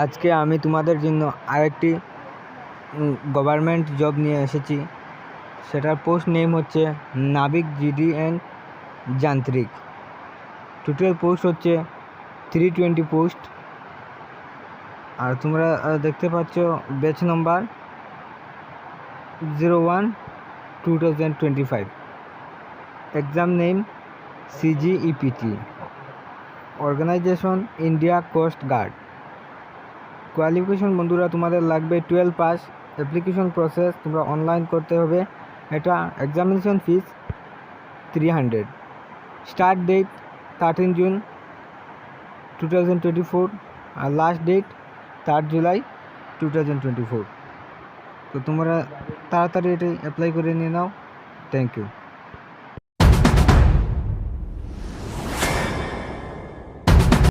আজকে আমি তোমাদের জন্য আরেকটি গভর্নমেন্ট জব নিয়ে এসেছি। সেটার পোস্ট নেম হচ্ছে নাবিক জিডি অ্যান্ড যান্ত্রিক। টোটাল পোস্ট হচ্ছে 320 পোস্ট। আর তোমরা দেখতে পাচ্ছ batch number 01/2025। Exam name CGEPT, organisation India Coast Guard. Qualification বন্ধুরা তোমাদের লাগবে 12 পাস। অ্যাপ্লিকেশন প্রসেস তোমরা অনলাইন করতে হবে। এটা examination fees 300। Start date 13 June 2024 আর লাস্ট ডেট 3 জুলাই 2024। তো তোমরা তাড়াতাড়ি এটি অ্যাপ্লাই করে নিয়ে নাও। Thank you.